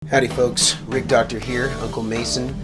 Howdy folks, Rig Doctor here, Uncle Mason.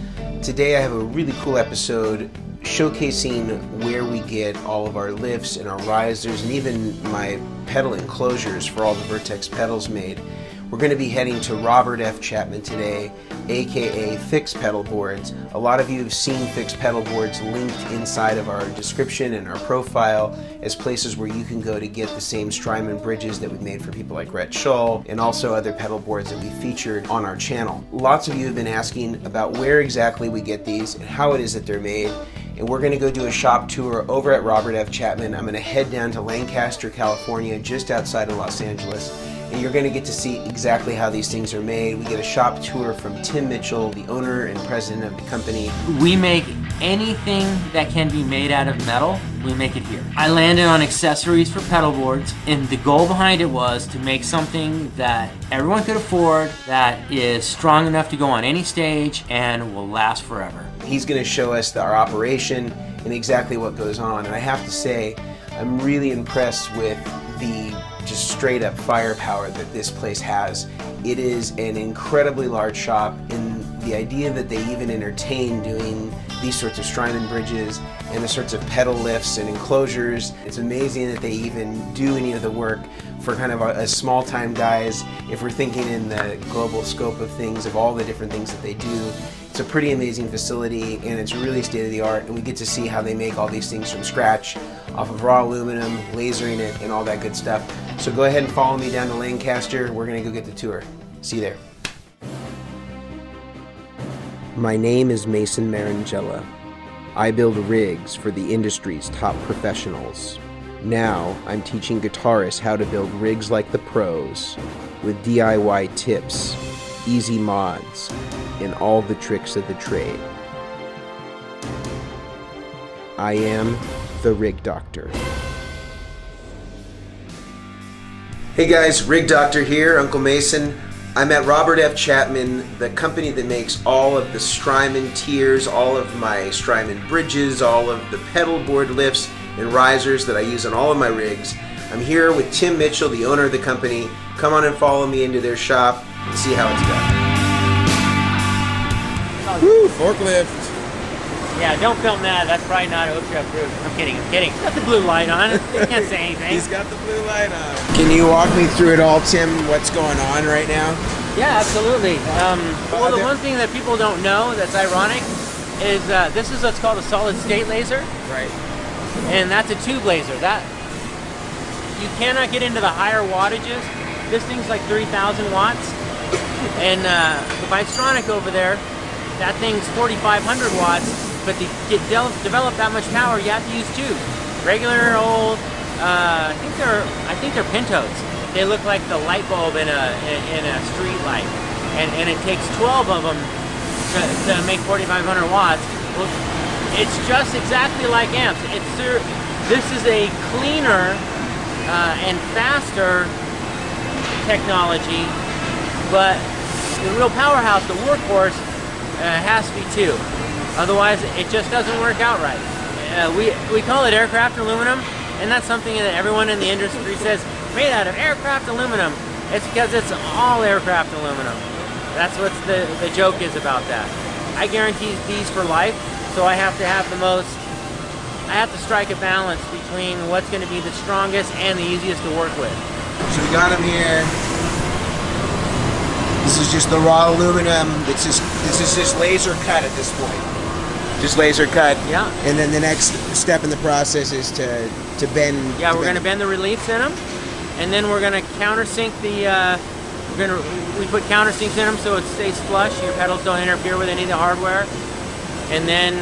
Today I have a really cool episode showcasing where we get all of our lifts and our risers and even my pedal enclosures for all the Vertex pedals made. We're going to be heading to Robert F. Chapman today, aka Fixed Pedalboards. A lot of you have seen Fixed Pedalboards linked inside of our description and our profile as places where you can go to get the same STRYMON bridges that we've made for people like Rhett Shull and also other pedal boards that we featured on our channel. Lots of you have been asking about where exactly we get these and how it is that they're made. And we're going to go do a shop tour over at Robert F. Chapman. I'm going to head down to Lancaster, California, just outside of Los Angeles. And you're going to get to see exactly how these things are made. We get a shop tour from Tim Mitchell, the owner and president of the company. We make anything that can be made out of metal, we make it here. I landed on accessories for pedal boards, and the goal behind it was to make something that everyone could afford, that is strong enough to go on any stage and will last forever. He's going to show us our operation and exactly what goes on. And I have to say, I'm really impressed with the just straight up firepower that this place has. It is an incredibly large shop, and the idea that they even entertain doing these sorts of STRYMON bridges and the sorts of pedal lifts and enclosures, it's amazing that they even do any of the work for kind of a small time guys. If we're thinking in the global scope of things, of all the different things that they do, it's a pretty amazing facility and it's really state of the art, and we get to see how they make all these things from scratch off of raw aluminum, lasering it and all that good stuff. So go ahead and follow me down to Lancaster. We're gonna go get the tour. See you there. My name is Mason Marangella. I build rigs for the industry's top professionals. Now I'm teaching guitarists how to build rigs like the pros with DIY tips, easy mods, and all the tricks of the trade. I am the Rig Doctor. Hey guys, Rig Doctor here, Uncle Mason. I'm at Robert F. Chapman, the company that makes all of the STRYMON tiers, all of my STRYMON bridges, all of the pedal board lifts and risers that I use on all of my rigs. I'm here with Tim Mitchell, the owner of the company. Come on and follow me into their shop and see how it's done. Woo, forklift. Yeah, don't film that. That's probably not OSHA approved. I'm kidding. It's got the blue light on. It can't say anything. He's got the blue light on. Can you walk me through it all, Tim? What's going on right now? Yeah, absolutely. Well, the one thing that people don't know that's ironic is this is what's called a solid state laser. Right. And that's a tube laser. That you cannot get into the higher wattages. This thing's like 3,000 watts. And the Bystronic over there, that thing's 4,500 watts. But to develop that much power, you have to use tubes. Regular old, I think they're Pintos. They look like the light bulb in a street light, and it takes 12 of them to make 4,500 watts. Well, it's just exactly like amps. This is a cleaner and faster technology, but the real powerhouse, the workhorse, has to be two. Otherwise, it just doesn't work out right. We call it aircraft aluminum, and that's something that everyone in the industry says, made out of aircraft aluminum. It's because it's all aircraft aluminum. That's what the joke is about that. I guarantee these for life, so I have to strike a balance between what's going to be the strongest and the easiest to work with. So we got them here. This is just the raw aluminum. This is just laser cut at this point. Just laser cut. Yeah. And then the next step in the process is to bend. Yeah, we're going to bend the reliefs in them, and then we're going to countersink the. We put countersinks in them so it stays flush. Your pedals don't interfere with any of the hardware. And then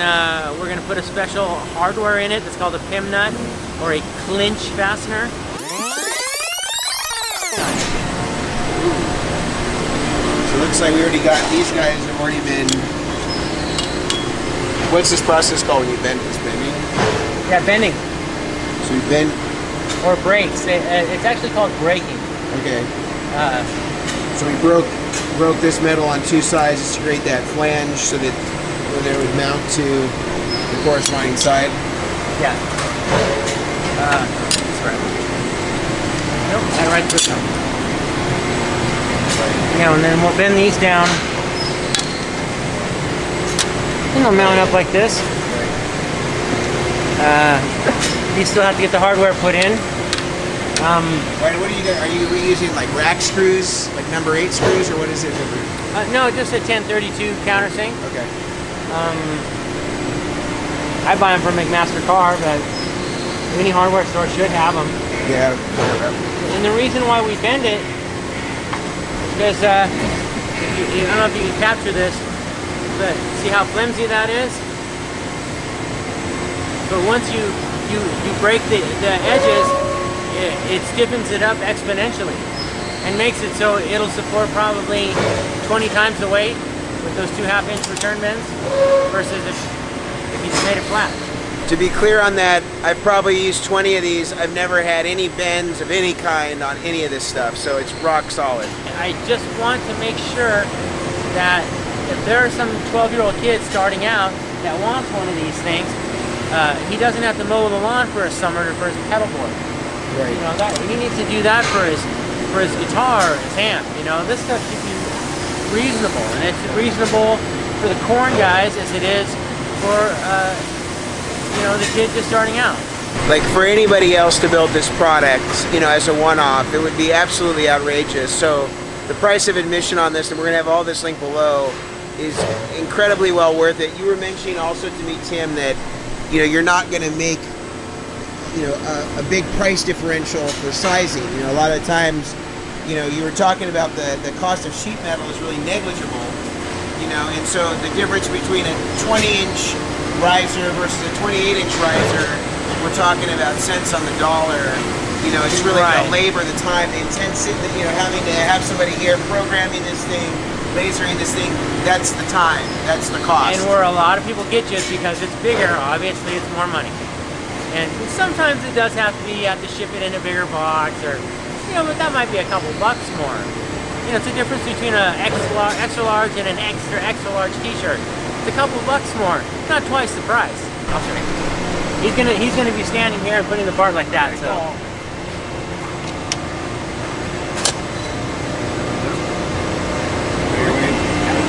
we're going to put a special hardware in it that's called a PIM nut or a clinch fastener. So it looks like we already got these guys have already been. What's this process called when you bend? It's bending? Yeah, bending. So we bend. Or brakes. It's actually called braking. Okay. So we broke this metal on two sides to create that flange so that when it would mount to the corresponding side. Yeah. That's right. Nope, I right foot down. You know, and then we'll bend these down. And they'll mount up like this. You still have to get the hardware put in. What are you doing? Are you reusing like rack screws, like number 8 screws, or what is it? No, just a 1032 countersink. Okay. I buy them from McMaster Car, but any hardware store should have them. Yeah. And the reason why we bend it is because I don't know if you can capture this, but see how flimsy that is? But once you break the edges, it stiffens it up exponentially and makes it so it'll support probably 20 times the weight with those 2 1/2-inch return bends versus if you just made it flat. To be clear on that, I've probably used 20 of these. I've never had any bends of any kind on any of this stuff, so it's rock solid. I just want to make sure that if there are some 12-year-old kids starting out that wants one of these things, he doesn't have to mow the lawn for a summer for his pedal board. Right. You know, he needs to do that for his guitar, his amp. You know, this stuff should be reasonable, and it's reasonable for the corn guys as it is for you know, the kid just starting out. Like for anybody else to build this product, you know, as a one-off, it would be absolutely outrageous. So the price of admission on this, and we're gonna have all this linked below, is incredibly well worth it. You were mentioning also to me, Tim, that you know, you're not gonna make, you know, a big price differential for sizing. You know, a lot of times, you know, you were talking about the cost of sheet metal is really negligible, you know, and so the difference between a 20-inch riser versus a 28-inch riser, we're talking about cents on the dollar. You know, it's really the labor, the time, the intensity, you know, having to have somebody here programming this thing, lasering this thing, that's the time, that's the cost. And where a lot of people get just because it's bigger, obviously it's more money. And sometimes it does have to be, you have to ship it in a bigger box, or, you know, but that might be a couple bucks more. You know, it's a difference between an extra large and an extra large t-shirt. It's a couple bucks more, not twice the price. I'll show you. He's gonna be standing here and putting the part like that, so.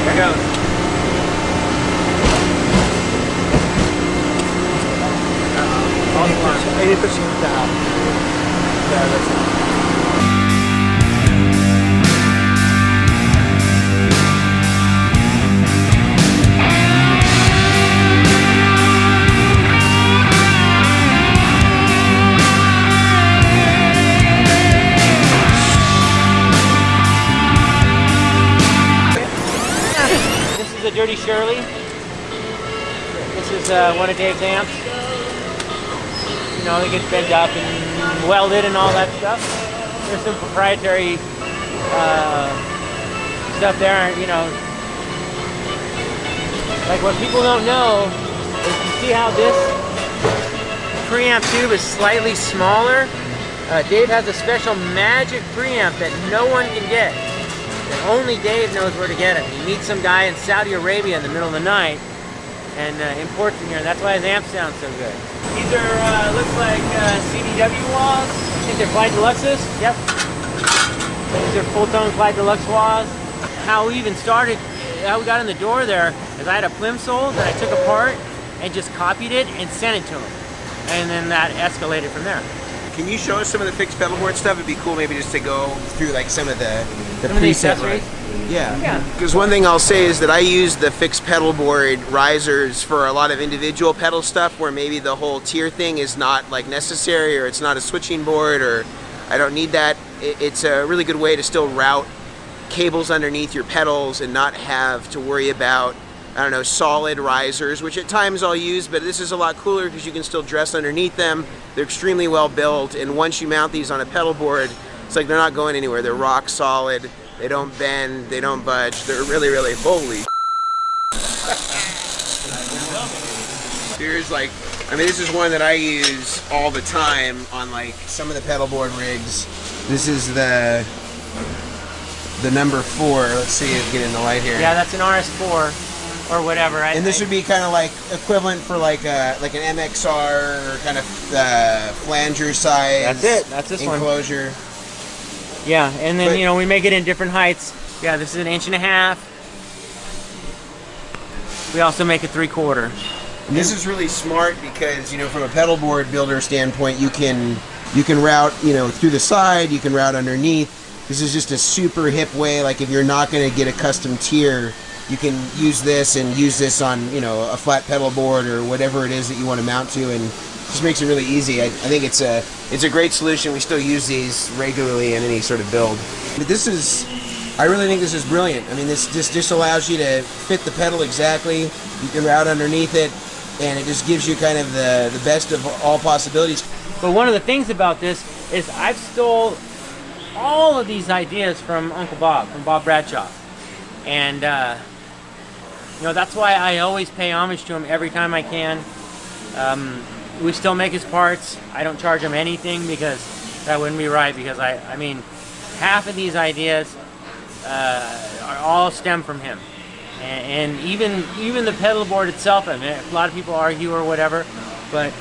There it goes. Dirty Shirley. This is one of Dave's amps. You know, it gets bent up and welded and all that stuff. There's some proprietary stuff there, you know. Like what people don't know is you see how this preamp tube is slightly smaller. Dave has a special magic preamp that no one can get. And only Dave knows where to get it. He meets some guy in Saudi Arabia in the middle of the night and imports them here. That's why his amp sounds so good. These are, looks like CDW walls. I think they're Clyde Deluxes. Yep. These are full-tone Clyde Deluxe walls. How we even started, how we got in the door there is I had a plimsoll that I took apart and just copied it and sent it to him. And then that escalated from there. Can you show us some of the fixed pedalboard stuff? It'd be cool maybe just to go through like some of the preset, right? Yeah. Because one thing I'll say is that I use the fixed pedalboard risers for a lot of individual pedal stuff where maybe the whole tier thing is not like necessary, or it's not a switching board, or I don't need that. It's a really good way to still route cables underneath your pedals and not have to worry about, I don't know, solid risers, which at times I'll use, but this is a lot cooler because you can still dress underneath them. They're extremely well built, and once you mount these on a pedal board, it's like they're not going anywhere. They're rock solid. They don't bend. They don't budge. They're really, really, holy. Here's like, I mean, this is one that I use all the time on like some of the pedal board rigs. This is the number 4. Let's see if get in the light here. Yeah, that's an RS4 or whatever. And this would be kind of like equivalent for like an MXR kind of flanger size. That's it. That's this enclosure. Yeah, and then you know, we make it in different heights. Yeah, this is 1.5 inches. We also make a 3/4. And this is really smart because, you know, from a pedal board builder standpoint, you can route, you know, through the side, you can route underneath. This is just a super hip way. Like if you're not going to get a custom tier, you can use this and use this on, you know, a flat pedal board or whatever it is that you want to mount to, and just makes it really easy. I think it's a great solution. We still use these regularly in any sort of build. But this is, I really think this is brilliant. I mean, this just allows you to fit the pedal exactly. You can route underneath it, and it just gives you kind of the best of all possibilities. But one of the things about this is I've stole all of these ideas from Uncle Bob, from Bob Bradshaw. And, you know, that's why I always pay homage to him every time I can. We still make his parts. I don't charge him anything because that wouldn't be right, because I mean, half of these ideas are all stem from him. And even the pedal board itself, I mean, a lot of people argue or whatever, but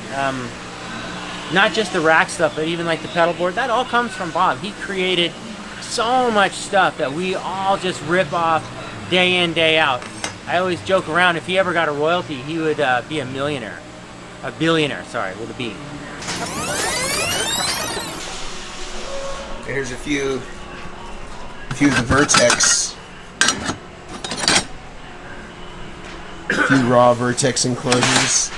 not just the rack stuff, but even like the pedal board, that all comes from Bob. He created so much stuff that we all just rip off day in, day out. I always joke around, if he ever got a royalty, he would be a millionaire. A billionaire, sorry, with a B. Here's a few of the Vertex. A few raw Vertex enclosures.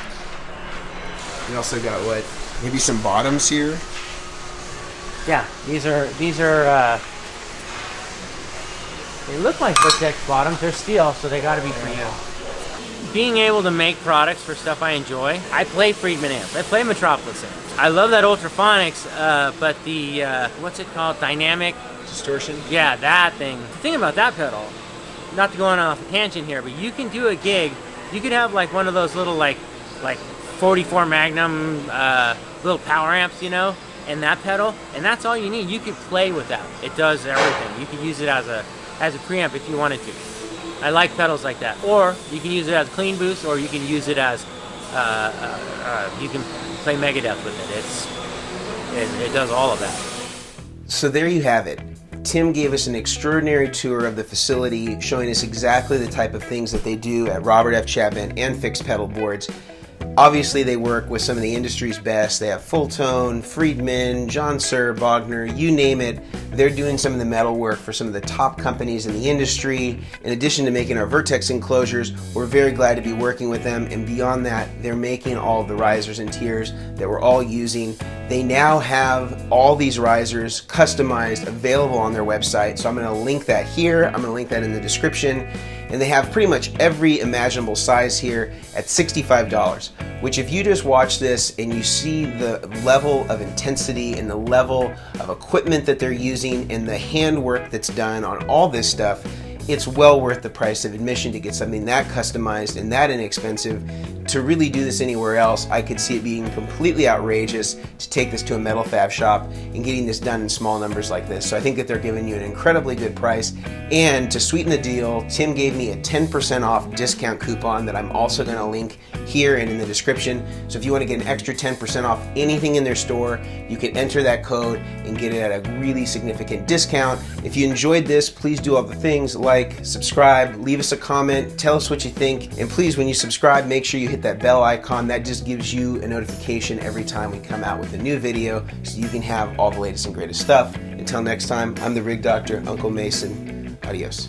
We also got what? Maybe some bottoms here. Yeah, these are they look like Vertex bottoms. They're steel, so they got to be for you. Being able to make products for stuff I enjoy. I play Friedman amps. I play Metropolis amps. I love that Ultraphonics, but the what's it called? Dynamic distortion. Yeah, that thing. The thing about that pedal, not to go on off a tangent here, but you can do a gig. You could have like one of those little like 44 Magnum little power amps, you know, and that pedal, and that's all you need. You could play with that. It does everything. You can use it as a preamp if you wanted to. I like pedals like that. Or you can use it as clean boost, or you can use it as you can play Megadeth with it. It does all of that. So there you have it. Tim gave us an extraordinary tour of the facility, showing us exactly the type of things that they do at Robert F. Chapman and Fixed Pedal Boards. Obviously, they work with some of the industry's best. They have FULLTONE, Friedman, John Sir, Bogner, you name it. They're doing some of the metal work for some of the top companies in the industry. In addition to making our Vertex enclosures, we're very glad to be working with them. And beyond that, they're making all of the risers and tiers that we're all using. They now have all these risers customized, available on their website. So I'm going to link that here. I'm going to link that in the description. And they have pretty much every imaginable size here at $65, which if you just watch this and you see the level of intensity and the level of equipment that they're using and the handwork that's done on all this stuff, it's well worth the price of admission to get something that customized and that inexpensive. To really do this anywhere else, I could see it being completely outrageous to take this to a metal fab shop and getting this done in small numbers like this. So I think that they're giving you an incredibly good price. And to sweeten the deal, Tim gave me a 10% off discount coupon that I'm also going to link here and in the description. So if you want to get an extra 10% off anything in their store, you can enter that code and get it at a really significant discount. If you enjoyed this, please do all the things like subscribe, leave us a comment, tell us what you think, and please, when you subscribe, make sure you hit that bell icon. That just gives you a notification every time we come out with a new video, so you can have all the latest and greatest stuff. Until next time, I'm the Rig Doctor, Uncle Mason. Adios.